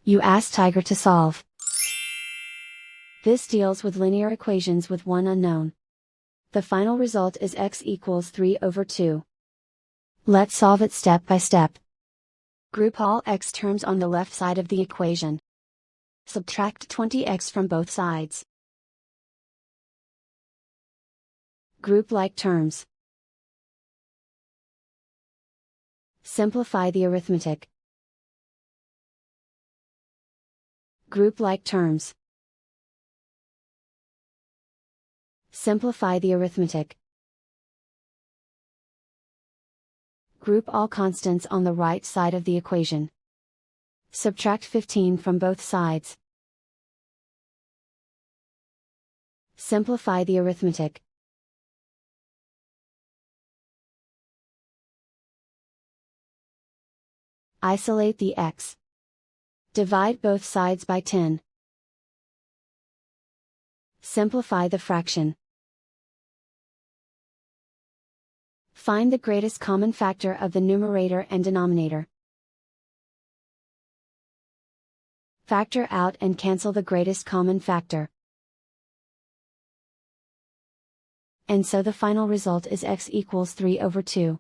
You ask Tiger to solve. This deals with linear equations with one unknown. The final result is x equals 3/2. Let's solve it step by step. Group all x terms on the left side of the equation. Subtract 20x from both sides. Group like terms. Simplify the arithmetic. Group like terms. Simplify the arithmetic. Group all constants on the right side of the equation. Subtract 15 from both sides. Simplify the arithmetic. Isolate the x. Divide both sides by 10. Simplify the fraction. Find the greatest common factor of the numerator and denominator. Factor out and cancel the greatest common factor. And so the final result is x equals 3/2.